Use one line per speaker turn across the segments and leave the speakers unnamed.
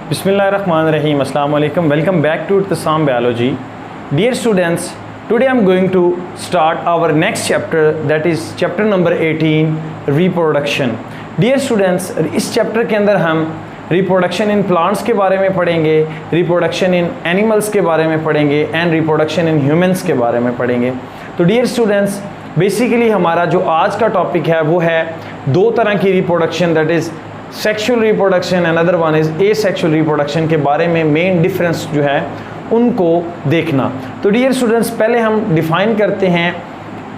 Bismillahirrahmanirrahim. Assalamu alaikum. Welcome back to Ittisam Biology. Dear students, today I am going to start our next chapter, that is chapter number 18, reproduction. Dear students, इस chapter के अंदर हम reproduction in plants के बारे में पढ़ेंगे, reproduction in animals के बारे में पढ़ेंगे and reproduction in humans के बारे में पढ़ेंगे. तो dear students, बेसिकली हमारा जो आज का टॉपिक है वो है दो तरह की reproduction, that is sexual reproduction and other one is asexual reproduction के बारे में मेन डिफरेंस जो है उनको देखना. तो डियर स्टूडेंट्स, पहले हम डिफ़ाइन करते हैं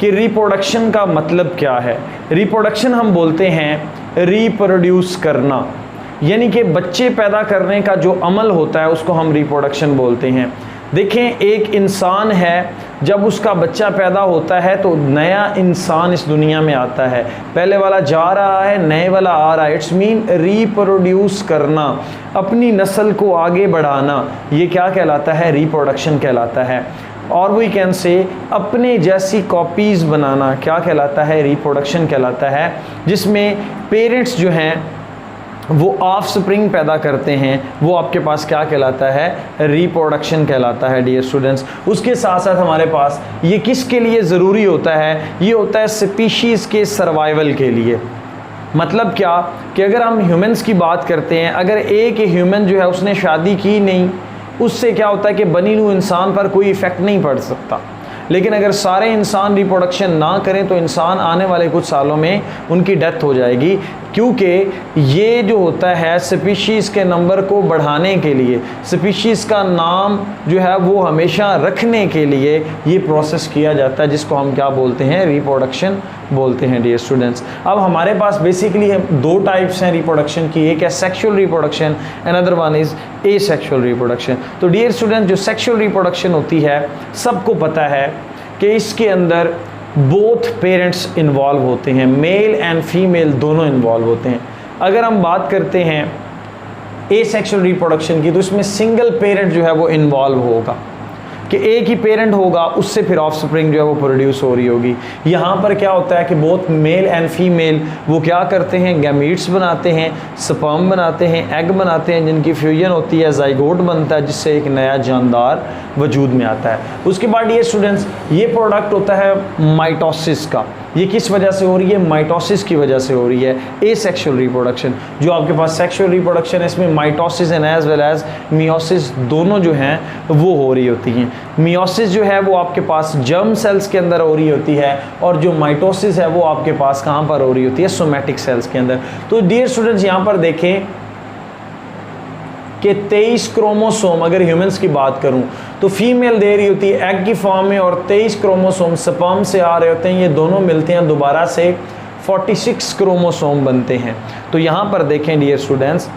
कि रिप्रोडक्शन का मतलब क्या है. रिप्रोडक्शन हम बोलते हैं रिप्रोड्यूस करना, यानी कि बच्चे पैदा करने का जो अमल होता है उसको हम रिप्रोडक्शन बोलते हैं. देखें, एक इंसान है, जब उसका बच्चा पैदा होता है तो नया इंसान इस दुनिया में आता है. पहले वाला जा रहा है, नए वाला आ रहा है. इट्स मीन रिप्रोड्यूस करना, अपनी नस्ल को आगे बढ़ाना. ये क्या कहलाता है? रिप्रोडक्शन कहलाता है. और वी कैन से अपने जैसी कॉपीज़ बनाना क्या कहलाता है? रिप्रोडक्शन कहलाता है. जिसमें पेरेंट्स जो हैं वो ऑफस्प्रिंग पैदा करते हैं, वो आपके पास क्या कहलाता है? रिप्रोडक्शन कहलाता है. डियर स्टूडेंट्स, उसके साथ साथ हमारे पास ये किसके लिए ज़रूरी होता है? ये होता है स्पीशीज़ के सर्वाइवल के लिए. मतलब क्या कि अगर हम ह्यूमंस की बात करते हैं, अगर एक ह्यूमन जो है उसने शादी की नहीं, उससे क्या होता है कि बनी हुई इंसान पर कोई इफ़ेक्ट नहीं पड़ सकता. लेकिन अगर सारे इंसान रिप्रोडक्शन ना करें तो इंसान आने वाले कुछ सालों में उनकी डेथ हो जाएगी, क्योंकि ये जो होता है स्पीशीज़ के नंबर को बढ़ाने के लिए, स्पीशीज़ का नाम जो है वो हमेशा रखने के लिए ये प्रोसेस किया जाता है, जिसको हम क्या बोलते हैं? रिप्रोडक्शन बोलते हैं. डियर स्टूडेंट्स, अब हमारे पास बेसिकली दो टाइप्स हैं रिप्रोडक्शन की. एक है sexual reproduction and other one is asexual reproduction. तो डियर स्टूडेंट, जो सेक्शुअल रिप्रोडक्शन होती है सबको पता है कि इसके अंदर बोथ पेरेंट्स इन्वॉल्व होते हैं, मेल एंड फीमेल दोनों इन्वॉल्व होते हैं. अगर हम बात करते हैं एसेक्सुअल रिप्रोडक्शन की, तो इसमें सिंगल पेरेंट जो है वो इन्वॉल्व होगा, कि एक ही पेरेंट होगा, उससे फिर ऑफस्प्रिंग जो है वो प्रोड्यूस हो रही होगी. यहाँ पर क्या होता है कि बोथ मेल एंड फीमेल वो क्या करते हैं? गैमीट्स बनाते हैं, स्पर्म बनाते हैं, एग बनाते हैं, जिनकी फ्यूजन होती है, जाइगोट बनता है, जिससे एक नया जानदार वजूद में आता है. उसके बाद ये स्टूडेंट्स, ये प्रोडक्ट होता है माइटोसिस का. ये किस वजह से हो रही है? माइटोसिस की वजह से हो रही है एसेक्सुअल रिप्रोडक्शन. जो आपके पास सेक्सुअल रिप्रोडक्शन है, इसमें mitosis and as well as meiosis दोनों जो हैं वो हो रही होती हैं. मियोसिस जो है वो आपके पास जर्म सेल्स के अंदर हो रही होती है, और जो माइटोसिस है वो आपके पास कहाँ पर हो रही होती है? सोमैटिक सेल्स के अंदर. तो डियर स्टूडेंट्स, यहाँ पर देखें कि 23 क्रोमोसोम, अगर ह्यूमंस की बात करूं तो फीमेल दे रही होती है एग की फॉर्म में, और 23 क्रोमोसोम स्पर्म से आ रहे होते हैं. ये दोनों मिलते हैं दोबारा से 46 क्रोमोसोम बनते हैं. तो यहाँ पर देखें डियर स्टूडेंट्स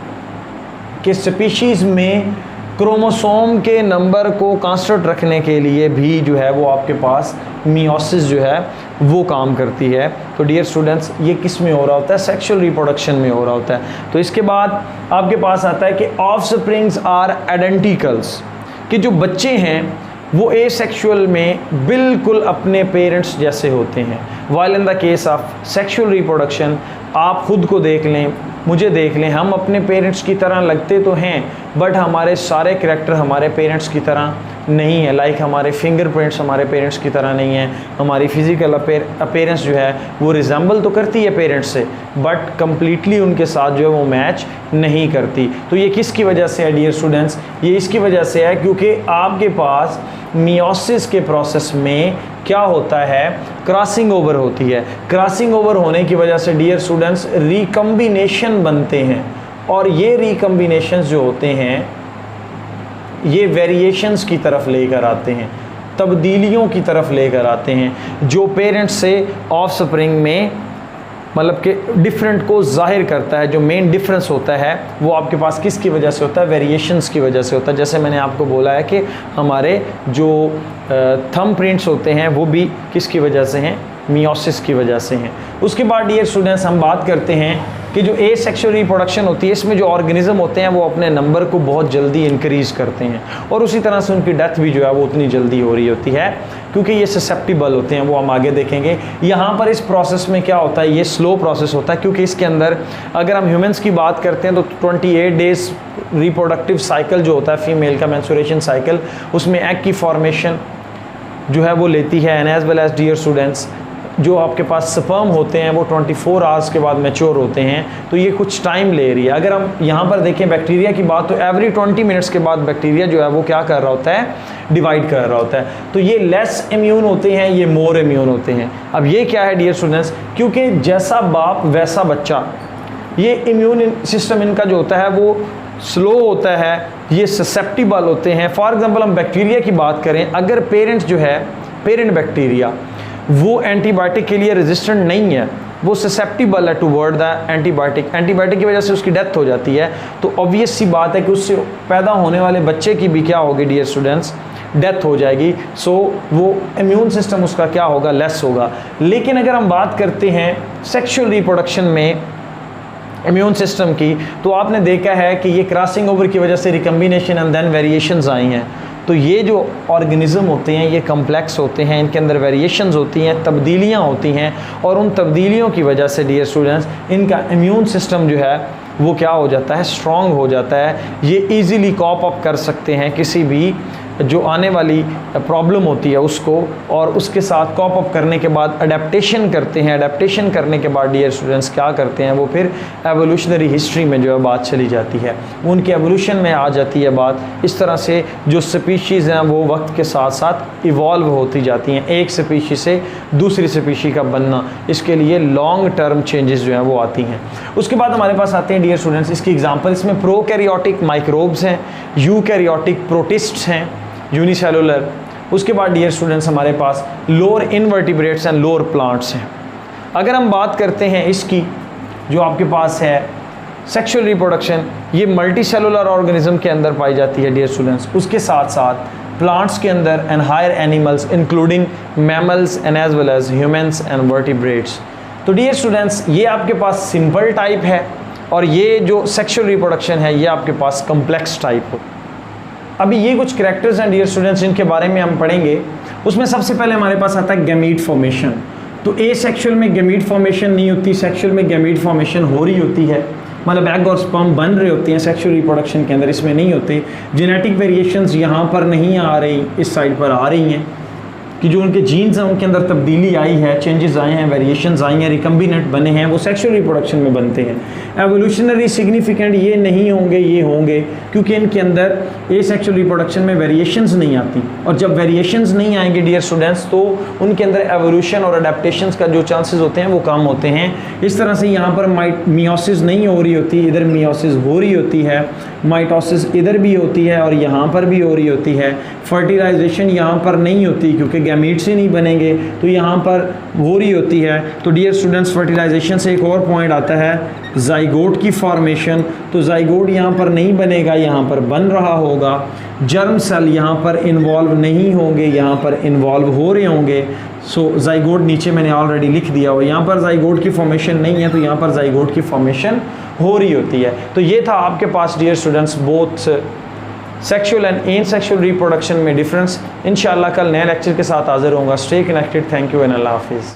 कि स्पीशीज़ में क्रोमोसोम के नंबर को कांस्टेंट रखने के लिए भी जो है वो आपके पास मियोसिस जो है वो काम करती है. तो डियर स्टूडेंट्स, ये किस में हो रहा होता है? सेक्सुअल रिप्रोडक्शन में हो रहा होता है. तो इसके बाद आपके पास आता है कि ऑफस्प्रिंग्स आर आइडेंटिकल्स, कि जो बच्चे हैं वो एसेक्सुअल में बिल्कुल अपने पेरेंट्स जैसे होते हैं. While in the case of sexual reproduction, आप खुद को देख लें, मुझे देख लें, हम अपने पेरेंट्स की तरह लगते तो हैं, बट हमारे सारे करैक्टर हमारे पेरेंट्स की तरह नहीं है. लाइक हमारे फिंगरप्रिंट्स हमारे पेरेंट्स की तरह नहीं है. हमारी फिज़िकल अपीयरेंस जो है वो रिजेंबल तो करती है पेरेंट्स से, बट कम्प्लीटली उनके साथ जो है वो मैच नहीं करती. तो ये किसकी वजह से है डियर स्टूडेंट्स? ये इसकी वजह से है क्योंकि आपके पास मियोसिस के प्रोसेस में क्या होता है? क्रॉसिंग ओवर होती है. क्रॉसिंग ओवर होने की वजह से डियर स्टूडेंट्स रिकम्बिनेशन बनते हैं, और ये रिकम्बिनेशंस जो होते हैं ये वेरिएशंस की तरफ लेकर आते हैं, तब्दीलियों की तरफ लेकर आते हैं, जो पेरेंट्स से ऑफस्प्रिंग में मतलब कि डिफरेंट को जाहिर करता है. जो मेन डिफरेंस होता है वो आपके पास किसकी वजह से होता है? वेरिएशंस की वजह से होता है. जैसे मैंने आपको बोला है कि हमारे जो थंब प्रिंट्स होते हैं वो भी किसकी वजह से हैं? मियोसिस की वजह से हैं. उसके बाद डियर स्टूडेंट्स, हम बात करते हैं कि जो ए सेक्शुअल रिप्रोडक्शन होती है इसमें जो ऑर्गेनिज्म होते हैं वो अपने नंबर को बहुत जल्दी इंक्रीज़ करते हैं और उसी तरह से उनकी डेथ भी जो है वो उतनी जल्दी हो रही होती है क्योंकि ये ससेप्टिबल होते हैं, वो हम आगे देखेंगे। यहाँ पर इस प्रोसेस में क्या होता है, ये स्लो प्रोसेस होता है क्योंकि इसके अंदर अगर हम ह्यूमंस की बात करते हैं तो 28 डेज रिप्रोडक्टिव साइकिल जो होता है फीमेल का मेंस्ट्रुएशन साइकिल, उसमें एग की फॉर्मेशन जो है वो लेती है। And as well as dear students, जो आपके पास स्पर्म होते हैं वो 24 आवर्स के बाद मैच्योर होते हैं, तो ये कुछ टाइम ले रही है। अगर हम यहाँ पर देखें बैक्टीरिया की बात, तो एवरी 20 मिनट्स के बाद बैक्टीरिया जो है वो क्या कर रहा होता है, डिवाइड कर रहा होता है। तो ये लेस इम्यून होते हैं, ये मोर इम्यून होते हैं। अब ये क्या है डियर स्टूडेंट्स, क्योंकि जैसा बाप वैसा बच्चा, ये इम्यून सिस्टम इनका जो होता है वो स्लो होता है, ये ससेप्टिबल होते हैं। फॉर एग्जांपल हम बैक्टीरिया की बात करें, अगर पेरेंट जो है, पेरेंट बैक्टीरिया वो एंटीबायोटिक के लिए रेजिस्टेंट नहीं है, वो ससेप्टिबल है टुवर्ड द एंटीबायोटिक, एंटीबायोटिक की वजह से उसकी डेथ हो जाती है, तो ऑब्वियस सी बात है कि उससे पैदा होने वाले बच्चे की भी क्या होगी डियर स्टूडेंट्स, डेथ हो जाएगी। सो वो इम्यून सिस्टम उसका क्या होगा, लेस होगा। लेकिन अगर हम बात करते हैं सेक्सुअल रिप्रोडक्शन में इम्यून सिस्टम की, तो आपने देखा है कि ये क्रॉसिंग ओवर की वजह से रिकम्बिनेशन एंड देन वेरिएशंस आई हैं। तो ये जो ऑर्गेनिज्म होते हैं ये कम्प्लेक्स होते हैं, इनके अंदर वेरिएशंस होती हैं, तब्दीलियाँ होती हैं, और उन तब्दीलियों की वजह से डियर स्टूडेंट्स इनका इम्यून सिस्टम जो है वो क्या हो जाता है, स्ट्रॉन्ग हो जाता है। ये ईज़िली कॉप अप कर सकते हैं किसी भी जो आने वाली प्रॉब्लम होती है उसको, और उसके साथ कॉप अप करने के बाद अडेप्टेशन करते हैं। अडेप्टेशन करने के बाद डियर स्टूडेंट्स क्या करते हैं, वो फिर एवोल्यूशनरी हिस्ट्री में जो है बात चली जाती है, उनके एवोल्यूशन में आ जाती है बात। इस तरह से जो स्पीशीज़ हैं वो वक्त के साथ साथ इवॉल्व होती जाती हैं, एक स्पीशी से दूसरी स्पीशी का बनना, इसके लिए लॉन्ग टर्म चेंजेस जो हैं वो आती हैं। उसके बाद हमारे पास आते हैं डियर स्टूडेंट्स इसकी एग्जाम्पल, इसमें प्रोकैरियोटिक माइक्रोब्स हैं, यूकैरियोटिक प्रोटिस्ट्स हैं, यूनिसेलुलर। उसके बाद डियर स्टूडेंट्स हमारे पास lower invertebrates and lower plants हैं। अगर हम बात करते हैं इसकी, जो आपके पास है सेक्सुअल रिप्रोडक्शन, ये मल्टी सेलुलर ऑर्गेनिज्म के अंदर पाई जाती है डियर स्टूडेंट्स। उसके साथ साथ प्लांट्स के अंदर and higher animals including mammals and as well as humans and vertebrates. तो डियर स्टूडेंट्स ये आपके पास सिंपल टाइप है, और ये जो सेक्सुअल रिप्रोडक्शन है ये आपके पास कम्प्लेक्स टाइप हो। अभी ये कुछ कैरेक्टर्स हैं डियर स्टूडेंट्स जिनके बारे में हम पढ़ेंगे। उसमें सबसे पहले हमारे पास आता है गैमीट फॉर्मेशन। तो ए सेक्सुअल में गैमीट फॉर्मेशन नहीं होती, सेक्सुअल में गैमीट फॉर्मेशन हो रही होती है, मतलब एग और स्पर्म बन रहे होते हैं सेक्सुअल रिप्रोडक्शन के अंदर, इसमें नहीं होते। जेनेटिक वेरिएशंस यहाँ पर नहीं आ रही, इस साइड पर आ रही हैं कि जो उनके जीन्स हैं उनके अंदर तब्दीली आई है, चेंजेस आए हैं, वेरिएशंस आई हैं, रिकम्बिनेंट बने हैं, वो सेक्सुअल रिप्रोडक्शन में बनते हैं। एवोल्यूशनरी सिग्निफिकेंट ये नहीं होंगे, ये होंगे क्योंकि इनके अंदर ए सेक्सुअल रिप्रोडक्शन में वेरिएशंस नहीं आती, और जब वेरिएशंस नहीं आएंगे डियर स्टूडेंट्स तो उनके अंदर एवोल्यूशन और अडेप्टेशंस का जो चांसेस होते हैं वो कम होते हैं। इस तरह से यहाँ पर मियोसिस नहीं हो रही होती, इधर मियोसिस हो रही होती है, माइटोसिस इधर भी होती है और यहाँ पर भी हो रही होती है। फर्टिलाइजेशन यहाँ पर नहीं होती क्योंकि गैमीट्स ही नहीं बनेंगे, तो यहाँ पर हो रही होती है। तो डियर स्टूडेंट्स फर्टिलाइजेशन से एक और पॉइंट आता है जाइगोट की फॉर्मेशन। तो जाइगोट यहाँ पर नहीं बनेगा, यहाँ पर बन रहा होगा। जर्म सेल यहाँ पर इन्वॉल्व नहीं होंगे, यहाँ पर इन्वॉल्व हो रहे होंगे। सो जाइगोट नीचे मैंने ऑलरेडी लिख दिया हो, यहाँ पर जाइगोट की फॉर्मेशन नहीं है, तो यहाँ पर जाइगोट की फॉर्मेशन हो रही होती है। तो ये था आपके पास dear students both sexual and asexual reproduction में डिफरेंस। इंशाल्लाह कल नए लेक्चर के साथ हाजिर होऊंगा। Stay connected. Thank you and अल्लाह हाफिज़।